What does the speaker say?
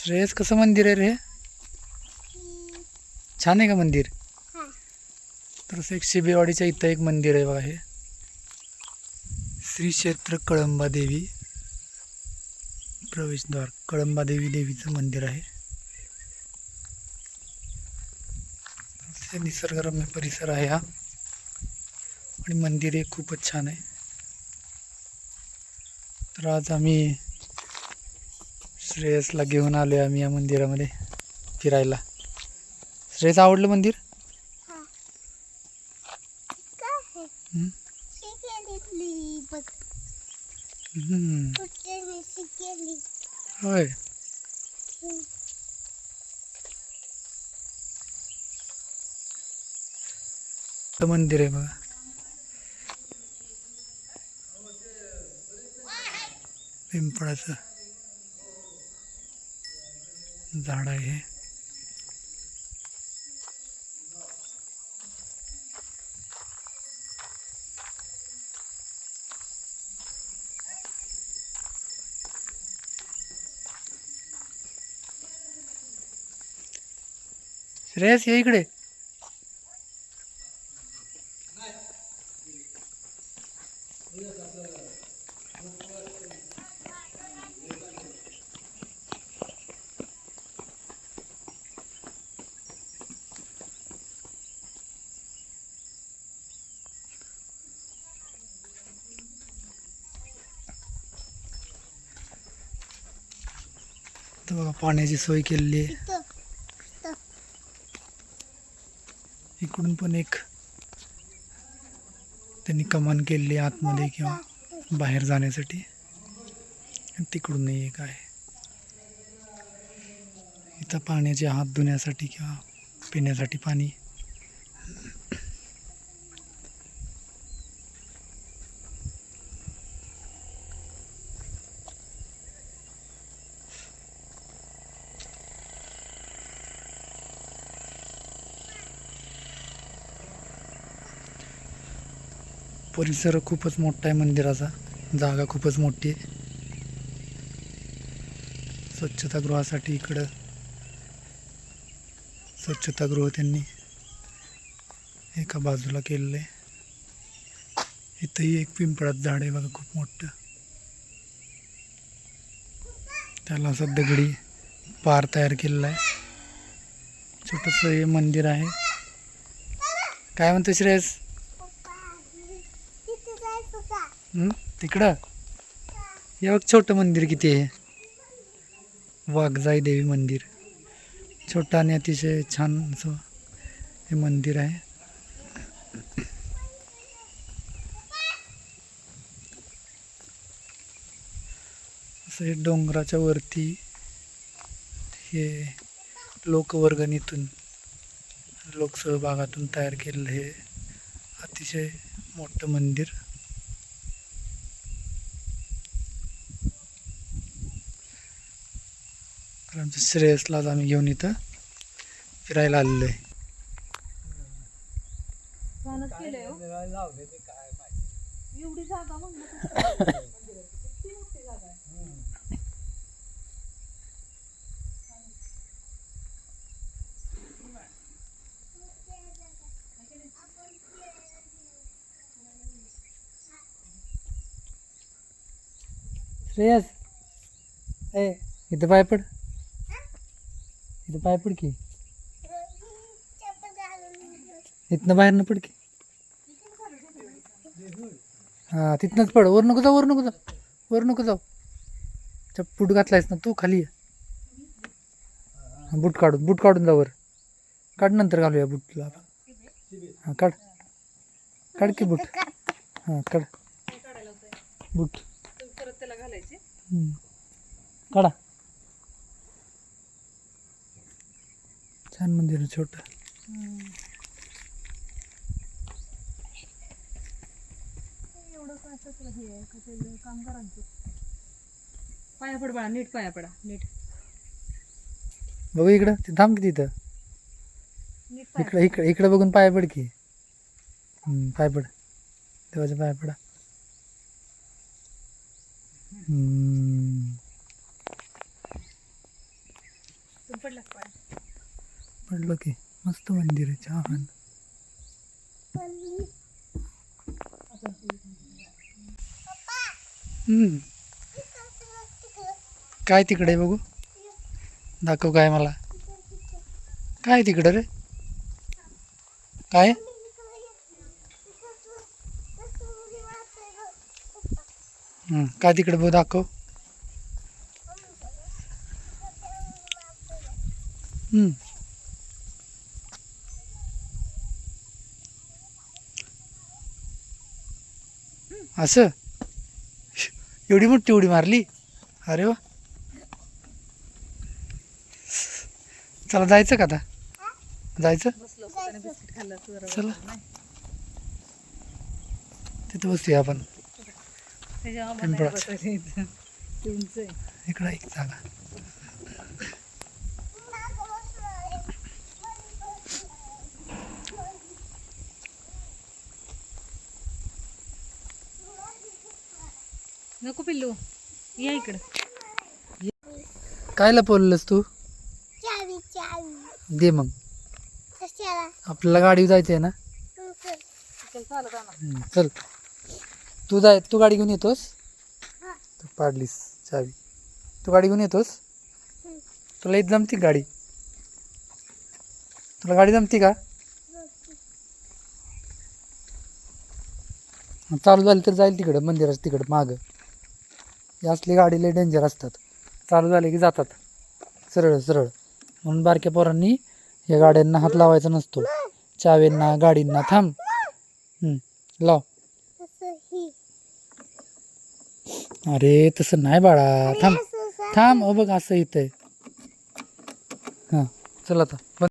श्रेयस कसं मंदिर आहे रे? छान आहे का मंदिर? तर असं एक शिबेवाडीच्या इथं एक मंदिर आहे बघा, हे श्री क्षेत्र कळंबा देवी प्रवेशद्वार. कळंबा देवी देवीचं मंदिर आहे. निसर्गरम्य परिसर आहे हा, आणि मंदिर हे खूपच छान आहे. तर आज आम्ही श्रेयसला घेऊन आलो आहे आम्ही या मंदिरामध्ये फिरायला. श्रेयस, आवडलं मंदिर? हम्म. होय. मंदिर आहे बघा, पिंपळाचं झाड आहे हे. श्रेयस, ये इकडे. तर बघा, पाण्याची सोय केलेली आहे. इकडून पण एक त्यांनी कमान केलेली आहे आतमध्ये किंवा बाहेर जाण्यासाठी. तिकडूनही एक आहे. इथं पाण्याचे हात धुण्यासाठी किंवा पिण्यासाठी पाणी. परिसर खूपच मोठा आहे मंदिराचा, जागा खूपच मोठी आहे. स्वच्छतागृहासाठी इकडं स्वच्छतागृह त्यांनी एका बाजूला केलेलं आहे. इथंही एक पिंपळाचं झाड आहे बघा, खूप मोठं. त्याला असं दगडी पार तयार केलेला आहे. छोटंसं हे मंदिर आहे. काय म्हणतो श्रेयस? तिकडं हे बघ, छोटं मंदिर किती आहे. वाघजाई देवी मंदिर, छोटं आणि अतिशय छान असं हे मंदिर आहे. असं हे डोंगराच्या वरती हे लोकवर्गणीतून, लोकसहभागातून तयार केलेलं हे अतिशय मोठं मंदिर. तर आमच्या श्रेयसलाच आम्ही घेऊन इथं फिरायला आलेलो आहे. एवढी जागा श्रेयस, ए इथं पाय पड, इथं पाय पड की, इथनं बाहेर न पड की. हां, तिथनंच पड. वर नको जाऊ, वर नको जाऊ, वर नको जाऊ. बूट घातलायस ना तू, खाली ये. बूट काढून जा वर. काढ, नंतर घालूया बूटला आपण. हां, काढ की बूट. हां, काढ बूट. परत त्याला घालायचे. काढा. छान मंदिर आहे, छोटं. एवढं काय सगळं हे आहे का ते कामगारांचं. पाया पड बाळा, नीट पाया पडा, नीट बघू इकडं, ते थांब की तिथं. नीट इकडं बघून पाय पड की. पाय पड, देवाच्या पाया पडा. पडला पाय. पडलं की मस्त मंदिर आहे छान. हम्म. काय तिकडे बघू दाखव काय मला काय तिकडं रे काय काय तिकडे बघ दाखव. असं एवढी मोठी उडी मारली. अरे वा चला जायचं का आता जायचं बसलो असतो त्याने बिस्किट खाल्लं असतं जरा चला. बसून, नाही? तिथं बसूया आपण. त्याच्या आम्हाला नाही पिंपळाचं. बसायचं इथं. ते उंच आहे. इकडं एक जागा. नको पिल्लू या इकडं. काय लपवलंस तू चावी चावी दे मग कशाला आपल्याला गाडीवर जायचं आहे ना. चल चालत आणा. चल तू गाडी घेऊन येतोस. तू पाडलीस चावी. तू गाडी घेऊन येतोस. तुला इथं जमती का गाडी. तुला गाडी जमती का चालू झाली तर जाईल तिकडं मंदिराच्या तिकडं मागं. ही असली गाडी लय डेंजर असतात. चालू झाले की जातात सरळ सरळ. म्हणून बारक्या पोरांनी या गाड्यांना हात लावायचा नसतो. चावींना गाडींना. थांब लाव. असं ही अरे तसं नाही बाळा. थांब असं थांब बघ असं इथं आहे. हां चल आता बंद.